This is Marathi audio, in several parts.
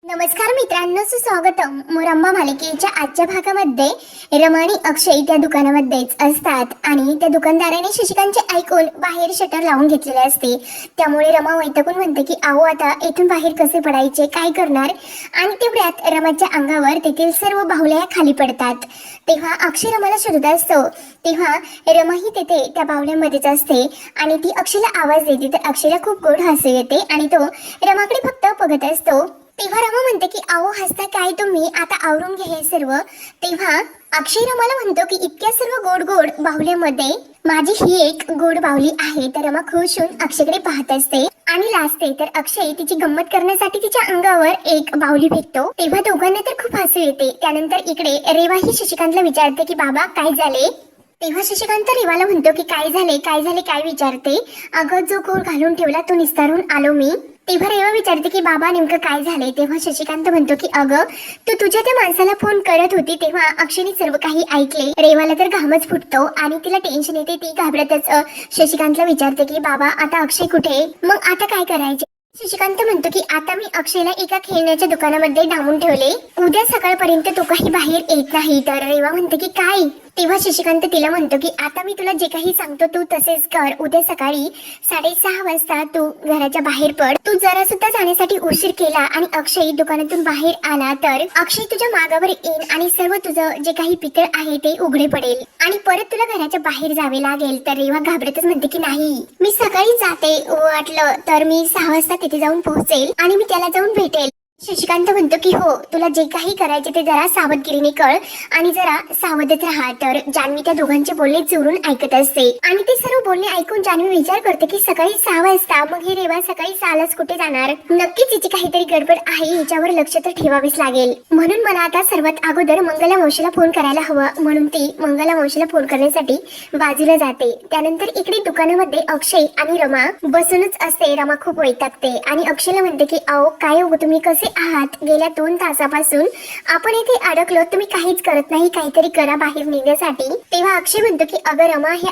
नमस्कार मित्रांनो, सुस्वागतम. मोरंबा मालिकेच्या आजच्या भागामध्ये रमा आणि अक्षय त्या दुकानामध्येच असतात आणि त्या दुकानदाराने शशिकांतचे ऐकून बाहेर शटर लावून घेतलेले असते. त्यामुळे रमा वैतागून म्हणते की आहो आता इथून बाहेर कसे पडायचे, काय करणार. आणि तेवढ्यात रमाच्या अंगावर तेथील सर्व बाहुल्या खाली पडतात. तेव्हा अक्षय रमाला शोधत असतो. तेव्हा रमाही तेथे त्या बाहुल्यामध्येच असते आणि ती अक्षयला आवाज देते. तर अक्षयला खूप गोड हसू येते आणि तो रमाकडे फक्त बघत असतो. तेव्हा रमा म्हणते की आहो हसता काय तुम्ही, आता आवरून घ्या हे सर्व. तेव्हा अक्षय रमाला म्हणतो की इतक्या सर्व गोड गोड बाहुल्यामध्ये माझी ही एक गोड बाहुली आहे. तर रमा खुश होऊन अक्षयकडे पाहत असते आणि लाजते. तर अक्षय तिची गंमत करण्यासाठी तिच्या अंगावर एक बाहुली फेकतो. तेव्हा दोघांना तर खूप हसू येते. त्यानंतर इकडे रेवा ही शशिकांतला विचारते की बाबा काय झाले. तेव्हा शशिकांत रेवाला म्हणतो की काय झाले काय विचारते. अगं जो घोळ घालून ठेवला तो निस्तारून आलो मी. तेव्हा रेवा विचारते की बाबा नेमकं काय झाले. तेव्हा शशिकांत म्हणतो की अगं तू तुझ्या त्या माणसाला फोन करत होती तेव्हा अक्षयने सर्व काही ऐकले. रेवाला तर घामच फुटतो आणि तिला टेन्शन येते. ती घाबरतच शशिकांतला विचारते की बाबा आता अक्षय कुठे, मग आता काय करायचे. शशिकांत म्हणतो की आता मी अक्षयला एका खेळण्याच्या दुकानामध्ये डांबून ठेवले. उद्या सकाळपर्यंत तो काही बाहेर येत नाही. तर रेवा म्हणते की काय. तेव्हा शशिकांत तिला म्हणतो की आता मी तुला जे काही सांगतो तू तसेच कर. उद्या सकाळी 6:30 वाजता तू घराच्या बाहेर पड. तू जरा सुद्धा जाण्यासाठी उशीर केला आणि अक्षय दुकानातून बाहेर आला तर अक्षय तुझ्या मागावर येईल आणि सर्व तुझं जे काही पितळ आहे ते उघडे पडेल आणि परत तुला घराच्या बाहेर जावे लागेल. तर रेवा घाबरतच म्हणते की नाही मी सकाळी जाते, वाटलं तर मी 6 वाजता तिथे जाऊन पोहोचेल आणि मी त्याला जाऊन भेटेल. शशिकांत म्हणतो की हो तुला जे काही करायचे ते जरा सावधगिरीने कर आणि जरा सावधच राहा. तर जान्हवी त्या दोघांचे बोलणे चोरून ऐकत असते आणि ते सर्व बोलणे ऐकून जान्हवी विचार करते की सकाळी 6 वाजता मग हे रेवा सकाळी 6लाच कुठे जाणार. नक्कीच हिची काहीतरी गडबड आहे, हिच्यावर लक्ष तर ठेवावेच लागेल. म्हणून मला आता सर्वात अगोदर मंगला मावशीला फोन करायला हवं. म्हणून ती मंगला मावशीला फोन करण्यासाठी बाजूला जाते. त्यानंतर इकडे दुकानामध्ये अक्षय आणि रमा बसूनच असते. रमा खूप वैतागते आणि अक्षयला म्हणते की अहो काय हो तुम्ही कसे आहात. गेल्या 2 तासापासून आपण इथे अडकलो, तुम्ही काहीच करत नाही, काहीतरी करा बाहेर निघण्यासाठी. तेव्हा अक्षय म्हणतो की अगं रमा हे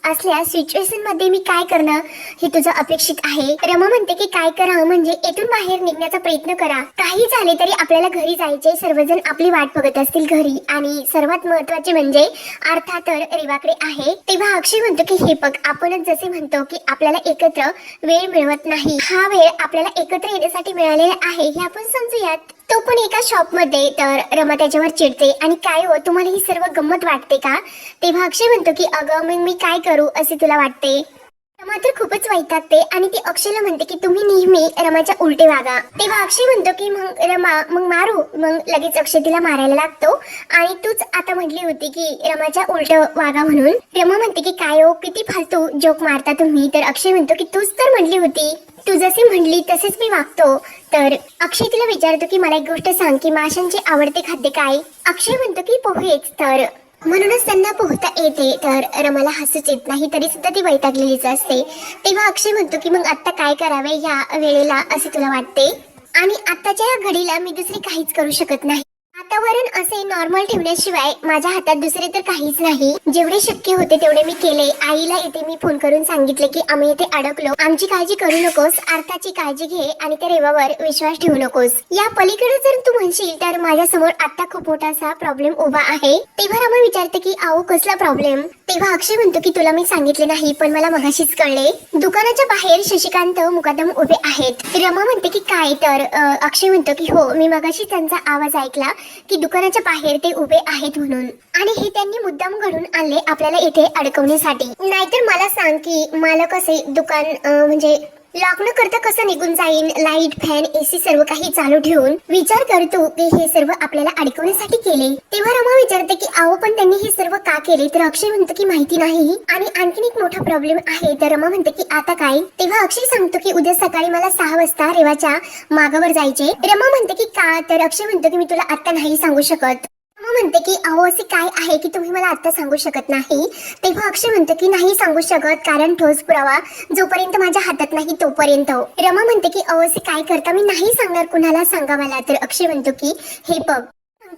असल्या सिच्युएशन मध्ये मी काय करणं हे तुझं अपेक्षित आहे. रमा म्हणते की काय करा म्हणजे इथून बाहेर निघण्याचा प्रयत्न करा. काही झाले तरी आपल्याला घरी जायचे, सर्वजण आपली वाट बघत असतील घरी आणि सर्वात महत्वाचे म्हणजे अर्थात रेवाकडे आहे. तेव्हा अक्षय म्हणतो की हे बघ आपणच जसे म्हणतो की आपल्याला एकत्र वेळ मिळवत नाही, हा वेळ आपल्याला एकत्र येण्यासाठी मिळालेला आहे हे आपण समजूयात. तो पण एका शॉप मध्ये. तर रमा त्याच्यावर चिडते आणि काय हो तुम्हाला ही सर्व गंमत वाटते का. तेव्हा अक्षय म्हणतो की अगं मग मी काय करू असे तुला वाटते. रमा तर खूपच वैतागते आणि ती अक्षयला म्हणते की तुम्ही नेहमी रमाच्या उलटे वागा. तेव्हा अक्षय म्हणतो की मग रमा मग मारू. मग लगेच अक्षय तिला मारायला लागतो आणि तूच आता म्हटली होती की रमाच्या उलट वागा म्हणून. रमा म्हणते की काय हो किती फालतू जोक मारता तुम्ही. तर अक्षय म्हणतो की तूच तर म्हटली होती, तू जशी म्हणली तसेच मी वागतो. तर अक्षय तिला विचारतो की मला एक गोष्ट सांग की माशांचे आवडते खाद्य काय. अक्षय म्हणतो की पोहेच. तर म्हणूनच त्यांना पोहता येते. तर रमाला हसूच येत नाही, तरी सुद्धा ती वैतागलेलीच असते. तेव्हा अक्षय म्हणतो की मग आता काय करावे या वेळेला असे तुला वाटते. आणि आताच्या या घडीला मी दुसरी काहीच करू शकत नाही. वातावरण असे नॉर्मल ठेवण्याशिवाय माझ्या हातात दुसरे तर काहीच नाही. जेवढे शक्य होते तेवढे मी केले. आईला इथे मी फोन करून सांगितले की आम्ही इथे अडकलो, आमची काळजी करू नकोस, अर्थाची काळजी घे आणि त्या रेवावर विश्वास ठेवू नकोस. या पलीकडे जर तू म्हणशील तर माझ्या समोर आता खूप मोठासा प्रॉब्लेम उभा आहे. तेव्हा रमा विचारते की आहो कसला प्रॉब्लेम. तेव्हा अक्षय म्हणतो की तुला मी सांगितले नाही पण मला मगाशीच कळले. दुकानाच्या बाहेर शशिकांत मुकादम उभे आहेत. रमा म्हणते की काय. तर अक्षय म्हणतो की हो मी मगाशी त्यांचा आवाज ऐकला की दुकानाच्या बाहेर ते उभे आहेत म्हणून आणि हे त्यांनी मुद्दाम घडून आणले आपल्याला इथे अडकवण्यासाठी. नाहीतर मला सांग की मालक असे दुकान म्हणजे लॉक न करता कसं निघून जाईन. लाईट फॅन एसी सर्व काही चालू ठेवून. विचार करतो की हे सर्व आपल्याला अडकवण्यासाठी केले. तेव्हा रमा विचारते की आहो पण त्यांनी हे सर्व का केले. तर अक्षय म्हणतो की माहिती नाही आणि आणखीन एक मोठा प्रॉब्लेम आहे. तर रमा म्हणते की आता काय. तेव्हा अक्षय सांगतो की उद्या सकाळी मला 6 वाजता रेवाच्या मागावर जायचे. रमा म्हणते की का. तर अक्षय म्हणतो की मी तुला आता नाही सांगू शकत. रमा म्हणते की अहो असे काय आहे की तुम्ही मला आता सांगू शकत नाही. तेव्हा अक्षय म्हणतो की नाही सांगू शकत कारण ठोस पुरावा जोपर्यंत माझ्या हातात नाही तोपर्यंत. रमा म्हणते की अहो असे काय करता, मी नाही सांगणार कुणाला, सांगा मला. तर अक्षय म्हणतो की हे बघ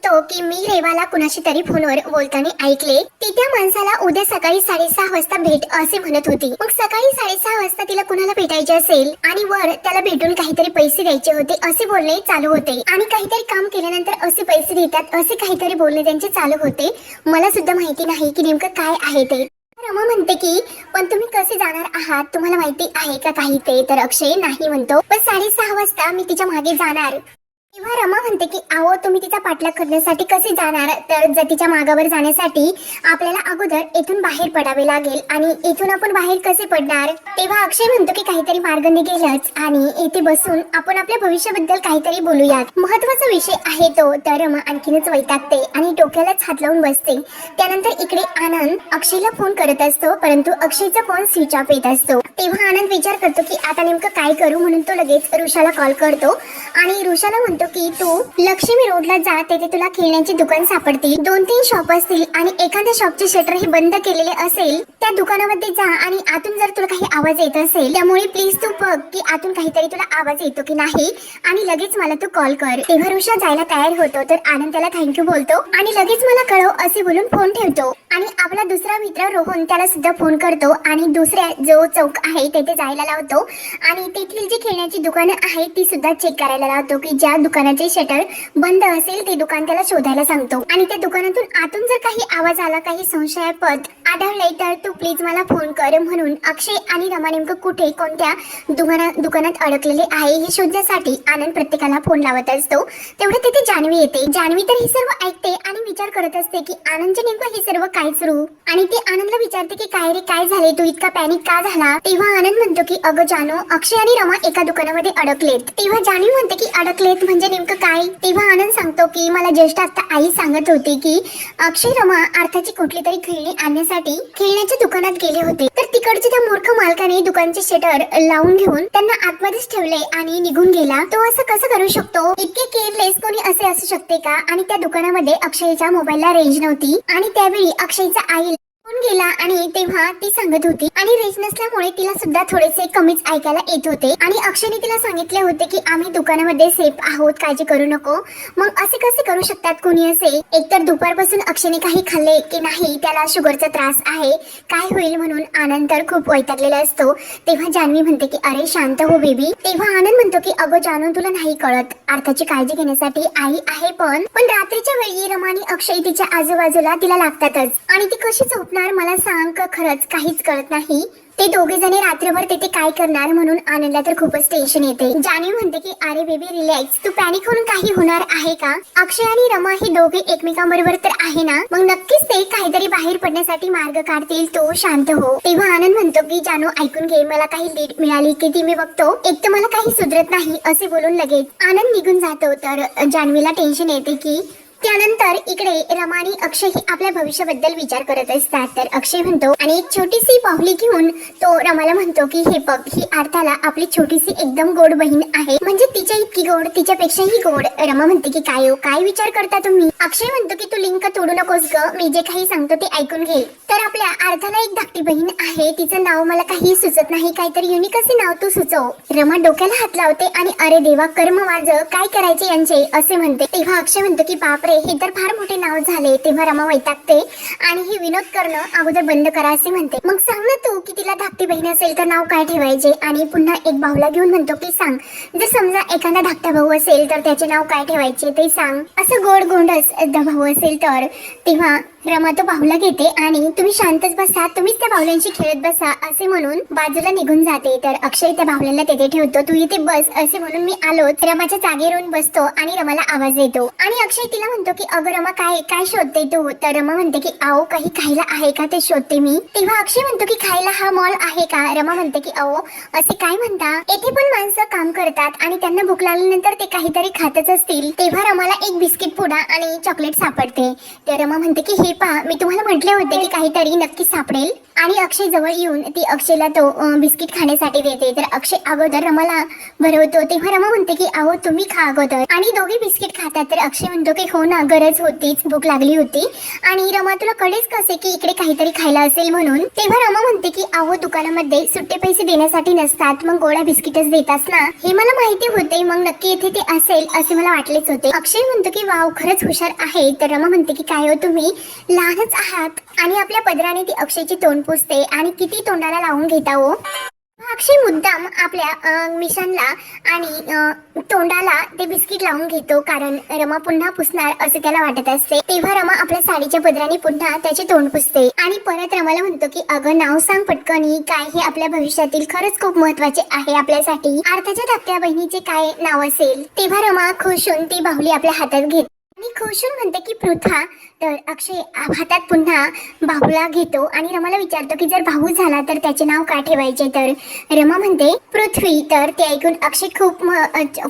म्हणतो की मी रेवाला कुणाशी तरी फोनवर बोलताना ऐकले, ती त्या माणसाला उद्या सकाळी 6:30 वाजता भेट असे म्हणत होती. मग सकाळी 6:30 वाजता तिला कुणाला भेटायचे असेल आणि वर त्याला भेटून काहीतरी पैसे द्यायचे होते असे बोलणे चालू होते आणि काहीतरी काम केल्यानंतर असे पैसे देतात असे काहीतरी बोलणे त्यांचे चालू होते. मला सुद्धा माहिती नाही की नेमकं काय आहे ते. रमा म्हणते की पण तुम्ही कसे जाणार आहात, तुम्हाला माहिती आहे का काही ते. तर अक्षय नाही म्हणतो, पण 6:30 वाजता मी तिच्या मागे जाणार. तेव्हा रमा म्हणते की आहो तुम्ही तिचा पाठलाग करण्यासाठी कसे जाणार, तर जर तिच्या मागावर जाण्यासाठी आपल्याला अगोदर येथून बाहेर पडावे लागेल आणि येथून आपण बाहेर कसे पडणार. तेव्हा अक्षय म्हणतो की काहीतरी मार्ग निघेलच आणि येथे बसून आपण आपल्या भविष्याबद्दल काहीतरी बोलूयात, महत्वाचा विषय आहे तो. तर रमा आणखीनच वैतागते आणि डोक्यालाच हात लावून बसते. त्यानंतर इकडे आनंद अक्षयला फोन करत असतो, परंतु अक्षयचा फोन स्विच ऑफ येत असतो. तेव्हा आनंद विचार करतो की आता नेमकं काय करू, म्हणून तो लगेच ऋषाला कॉल करतो आणि ऋषाला म्हणतो की तू लक्ष्मी रोडला जा, तेथे तुला खेळण्याचे दुकान सापडतील. 2-3 शॉप असतील आणि एखाद्या शॉपचे शटर हे बंद केलेले असेल, त्या दुकानामध्ये जा आणि आतून जर तुला काही आवाज येत असेल त्यामुळे प्लीज तू बघ की आतून काहीतरी तुला आवाज येतो की नाही आणि लगेच मला तू कॉल कर. तेव्हा ऋषा जायला तयार होतो, तर आनंद त्याला थँक्यू बोलतो आणि लगेच मला कळव असे बोलून फोन ठेवतो आणि आपला दुसरा मित्र रोहन त्याला सुद्धा फोन करतो आणि दुसऱ्या जो चौक आहे तेथे जायला लावतो आणि तेथील जी खेळण्याची दुकानं आहेत ती सुद्धा चेक करायला लावतो की ज्या दुकानाचे शटर बंद असेल ते दुकान त्याला शोधायला सांगतो आणि त्या दुकानातून आतून जर काही आवाज आला, काही संशयास्पद आढळले तर तू प्लीज मला फोन कर. म्हणून अक्षय आणि रमा नेमकं कुठे कोणत्या दुकानात अडकलेले आहे हे शोधण्यासाठी आनंद प्रत्येकाला फोन लावत असतो. तेवढे तिथे जान्हवी येते. जान्हवी तर हे सर्व ऐकते आणि विचार करत असते की आनंदचे नेमकं हे सर्व काय सुरू, आणि ती आनंदला विचारते की काय रे काय झाले, तू इतका पॅनिक का झाला. तेव्हा आनंद म्हणतो की अगं जानू, अक्षय आणि रमा एका दुकानामध्ये अडकलेत. तेव्हा जान्हवी म्हणते की अडकलेत म्हणजे नेमकं काय. तेव्हा आनंद सांगतो की मला ज्येष्ठ आता आई सांगत होती की अक्षय रमा अर्थाची कुठली तरी खेळणी आणण्यासाठी खेळण्याच्या दुकानात गेले होते, तर तिकडचे त्या मूर्ख मालकाने दुकानचे शटर लावून घेऊन त्यांना आतमध्येच ठेवले आणि निघून गेला. तो असं कसं करू शकतो, इतके केअरलेस कोणी असे असू शकते का. आणि त्या दुकानामध्ये अक्षयच्या मोबाईलला रेंज नव्हती आणि त्यावेळी अक्षयचा आई गेला आणि तेव्हा ती सांगत होती आणि रेंज नसल्यामुळे तिला सुद्धा थोडेसे कमीच ऐकायला येत होते आणि अक्षयने तिला सांगितले होते की आम्ही दुकानामध्ये सेफ आहोत, काळजी करू नको. मग असे कसे करू शकतात कोणी असे. एकतर दुपारपासून अक्षयने काही खाल्ले की नाही, त्याला शुगरचा त्रास आहे, काय होईल म्हणून आनंद तर खूप वैतागलेला असतो. तेव्हा जान्हवी म्हणते की अरे शांत हो बेबी. तेव्हा आनंद म्हणतो की अगं जानू, तुला नाही कळत, अर्थाची काळजी घेण्यासाठी आई आहे, पण रात्रीच्या वेळी रमा आणि अक्षय तिच्या आजूबाजूला तिला लागतातच आणि ती कशी झोपणार मला सांग. खरंच काहीच कळत नाही. ते दोघे जणी रात्रभर तिथे काय करणार म्हणून आनंदला तर खूपच टेन्शन येते. जान्हवी म्हणते की अरे बेबी रिलॅक्स, तू पॅनिक होऊन काही होणार आहे का. अक्षय आणि रमा हे दोघे एकमेकांबरोबर तर आहे ना, मग नक्कीच ते काहीतरी बाहेर पडण्यासाठी मार्ग काढतील, तो शांत हो. तेव्हा आनंद म्हणतो की जानू ऐकून घे, मला काही लीड मिळाली की ती मी बघतो, एक तर मला काही सुधरत नाही असे बोलून लगेच आनंद निघून जातो. तर जान्हवीला टेन्शन येते की त्यानंतर इकडे रमा आणि अक्षय ही आपल्या भविष्याबद्दल विचार करत असतात. तर अक्षय म्हणतो आणि एक छोटीशी पावली घेऊन तो रमाला म्हणतो की हे बघ, ही अर्थाला आपली छोटीशी एकदम गोड बहीण आहे, म्हणजे तिच्या इतकी गोड, तिच्यापेक्षाही गोड. रमा म्हणते की काय हो, काय विचार करता तुम्ही. अक्षय म्हणतो की तू लिंक तोडू नकोस ग, मी जे काही सांगतो ते ऐकून घे. तर आपल्या अर्थाला एक धाकटी बहीण आहे, तिचं नाव मला काही सुचत नाही, काहीतरी युनिक असे नाव तू सुचव. रमा डोक्याला हात लावते आणि अरे देवा, कर्म माझं, काय करायचे यांचे असे म्हणते. तेव्हा अक्षय म्हणतो की बापरे, हे तर फार मोठे नाव झाले. तेव्हा रमा वैतागते आणि हे विनोद करणं अगोदर बंद करा असे म्हणते. मग सांग ना तू की तिला धाकटी बहीण असेल तर नाव काय ठेवायचे. आणि पुन्हा एक भाऊला घेऊन म्हणतो की सांग, जर समजा एखादा धाकटा भाऊ असेल तर त्याचे नाव काय ठेवायचे ते सांग. असं गोड गोंडस भाऊ असेल तर. तेव्हा रमा तो बाहुला घेते आणि तुम्ही शांतच बसा, तुम्हीच त्या बाहुल्यांशी खेळत बसा असे म्हणून बाजूला निघून जाते. तर अक्षय त्या बाहुल्यांना तेथे ठेवतो, तू इथे बस असे म्हणून मी आलोच. रमाच्या जागेवरून बसतो आणि रमाला आवाज येतो आणि अक्षय तिला म्हणतो की अगं रमा, काय काय शोधते तू. तर रमा म्हणते की आओ, काही खायला आहे का ते शोधते मी. तेव्हा अक्षय म्हणतो की खायला हा मॉल आहे का. रमा म्हणते की अहो असे काय म्हणता, येथे पण माणसं काम करतात आणि त्यांना भूक लागल्यानंतर ते काहीतरी खातच असतील. तेव्हा रमाला एक बिस्किट पुडा आणि चॉकलेट सापडते. तर रमा म्हणते की हे हे पहा, मी तुम्हाला म्हटले होते की काहीतरी नक्की सापडेल. आणि अक्षय जवळ येऊन ती अक्षयला तो बिस्किट खाण्यासाठी देते. तर अक्षय अगोदर रमाला भरवतो. तेव्हा रमा म्हणते की अहो तुम्ही खा अगोदर. आणि दोघे बिस्किट खातात. तर अक्षय म्हणतो की हो ना, गरज होतीच, भूक लागली होती. आणि रमा तुला कळेच कसे की इकडे काहीतरी खायला असेल म्हणून. तेव्हा रमा म्हणते की अहो दुकानामध्ये सुट्टे पैसे देण्यासाठी नसतात, मग गोळ्या बिस्किटच देतात ना. हे मला माहिती होते, मग नक्की इथे ते असेल असे मला वाटलेच होते. अक्षय म्हणतो की वाव, खरंच हुशार आहे. तर रमा म्हणते की काय हो तुम्ही लहानच आहात. आणि आपल्या पदराने ती अक्षयची तोंड पुसते आणि किती तोंडाला लावून घेता हो. अक्षय मुद्दाम आपल्या मिशनला आणि तोंडाला ते बिस्किट लावून घेतो, कारण रमा पुन्हा पुसणार असं त्याला वाटत असते. तेव्हा रमा आपल्या साडीच्या पदराने पुन्हा त्याचे तोंड पुसते आणि परत रमाला म्हणतो की अगं नाव सांग पटकनी, काय हे आपल्या भविष्यातील खरंच खूप महत्वाचे आहे आपल्यासाठी. अर्थाच्या धाकट्या बहिणीचे काय नाव असेल. तेव्हा रमा खुश होऊन ती बाहुली आपल्या हातात घेते आणि खुश होऊन म्हणते की पृथा. तर अक्षय हातात पुन्हा बाहुला घेतो आणि रमाला विचारतो की जर भाऊ झाला तर त्याचे नाव काय ठेवायचे. तर रमा म्हणते पृथ्वी. तर ते ऐकून अक्षय खूप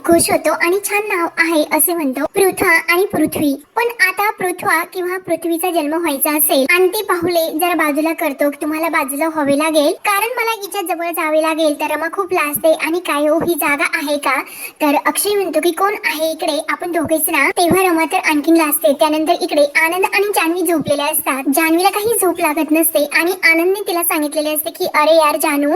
खुश होतो आणि छान नाव आहे असे म्हणतो, पृथा आणि पृथ्वी. पण आता पृथ्वा किंवा पृथ्वीचा जन्म व्हायचा असेल आणि ते बाहुले जरा बाजूला करतो, तुम्हाला बाजूला व्हावे लागेल कारण मला हिच्या जवळ जावे लागेल. तर रमा खूप लाजते आणि काय हो ही जागा आहे का. तर अक्षय म्हणतो की कोण आहे इकडे, आपण दोघेच ना. तेव्हा रमा तर आणखीन लाजते. त्यानंतर इकडे आनंद आणि जान्हवी झोपलेले असतात. जान्हवीला काही झोप लागत नसते आणि आनंदने तिला सांगितलेले असते की अरे यार जानू,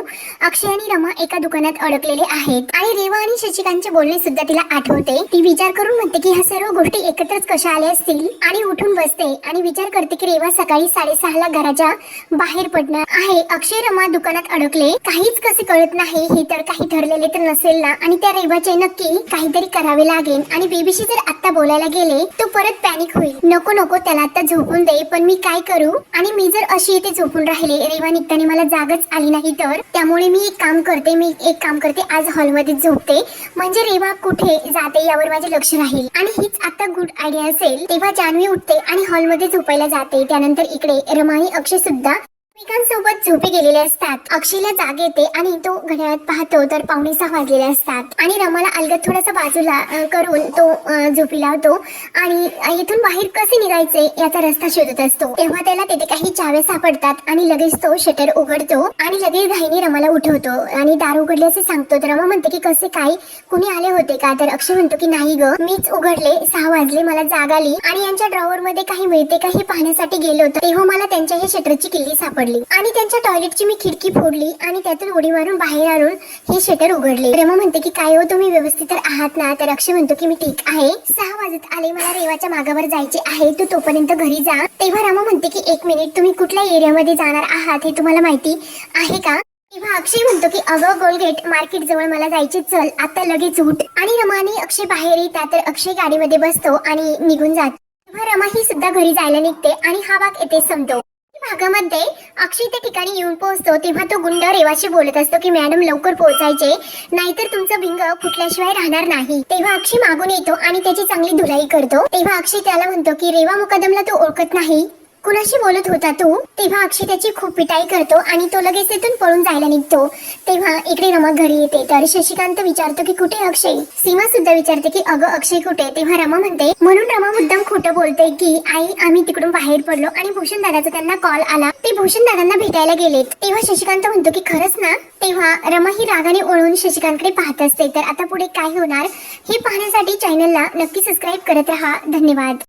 अक्षय आणि रमा एका दुकानात अडकलेले आहेत. आणि रेवा आणि शशिकांतचे बोलणे सुद्धा तिला आठवते. ती विचार करून म्हणते की ह्या सर्व गोष्टी एकत्रच कशा आल्या असतील आणि उठून बसते आणि विचार करते की रेवा सकाळी 6:30 ला घराच्या बाहेर पडणार आहे. अक्षय रमा दुकानात अडकले, काहीच कसे कळत नाही. हे तर काही ठरलेले तर नसेल ना. आणि त्या रेवाचे नक्की काहीतरी करावे लागेल आणि बेबीशी जर आता बोलायला गेले तो परत पॅनिक होईल. नको नको, त्याला आता झोपून दे. पण मी काय करू. आणि मी जर अशी इथे झोपून राहिले, रेवा निघताना मला जागच आली नाही तर. त्यामुळे मी एक काम करते आज हॉलमध्ये झोपते, म्हणजे रेवा कुठे जाते यावर माझे लक्ष राहील. आणि हीच आता गुड आयडिया असेल. तेव्हा जान्हवी उठते आणि हॉलमध्ये झोपायला जाते. त्यानंतर इकडे रमा आणि अक्षय सुद्धा एकमेकांसोबत झोपे गेलेले असतात. अक्षयला जाग येते आणि तो घड्याळात पाहतो तर 5:45 वाजलेले असतात. आणि रमाला अलगद थोडासा बाजूला करून तो झोपी लावतो आणि इथून बाहेर कसे निघायचे याचा रस्ता शोधत असतो. तेव्हा त्याला तिथे काही चाव्या सापडतात आणि लगेच तो शटर उघडतो आणि लगेच घाईने रमाला उठवतो आणि दार उघडले असे सांगतो. तर रमा म्हणते की कसे काय, कुणी आले होते का. तर अक्षय म्हणतो की नाही ग, मीच उघडले, 6 वाजले, मला जाग आली आणि यांच्या ड्रॉवर मध्ये काही मिळते का हे पाहण्यासाठी गेलो होतो. तेव्हा मला त्यांच्या हे शटरची किल्ली सापडली आणि त्यांच्या टॉयलेटची मी खिडकी फोडली आणि त्यातून उडी मारून बाहेर आणून हे शटर उघडले. रमा म्हणते की काय हो तुम्ही व्यवस्थित तर आहात ना. तर अक्षय म्हणतो की मी ठीक आहे, 6 वाजत आले, मला रेवाच्या मागावर जायचे आहे, तू तोपर्यंत घरी जा. तेव्हा रमा म्हणते की 1 मिनिट, तुम्ही कुठल्या एरियामध्ये जाणार आहात हे तुम्हाला माहिती आहे का. तेव्हा अक्षय म्हणतो की अगं गोलगेट मार्केट जवळ मला जायचे, चल आता लगेच उठ. आणि रमा आणि अक्षय बाहेर येतात. तर अक्षय गाडीमध्ये बसतो आणि निघून जातो. तेव्हा रमा ही सुद्धा घरी जायला निघते आणि हा भाग येथे संपतो. भागामध्ये अक्षय त्या ठिकाणी येऊन पोहोचतो. तेव्हा तो गुंड रेवाशी बोलत असतो की मॅडम लवकर पोहोचायचे, नाहीतर तुमचं भिंग फुटल्याशिवाय राहणार नाही. तेव्हा अक्षय मागून येतो आणि त्याची चांगली धुलाई करतो. तेव्हा अक्षय त्याला म्हणतो की रेवा मुकदमला तो ओळखत नाही, कुणाशी बोलत होता तू. तेव्हा अक्षय त्याची खूप पिटाई करतो आणि तो लगेच तिथून पळून जायला निघतो. तेव्हा इकडे रमा घरी येते. तर शशिकांत विचारतो की कुठे अक्षय. सीमा सुद्धा विचारते की अगं अक्षय कुठे. तेव्हा रमा म्हणते, म्हणून रमा मुद्दाम खोटं बोलते की आई आम्ही तिकडून बाहेर पडलो आणि भूषण दादाचा त्यांना कॉल आला, ते भूषण दादांना भेटायला गेलेत. तेव्हा शशिकांत म्हणतो की खरंच ना. तेव्हा रमा ही रागाने ओळून शशिकांतकडे पाहत असते. तर आता पुढे काय होणार हे पाहण्यासाठी चॅनलला नक्की सबस्क्राईब करत राहा. धन्यवाद.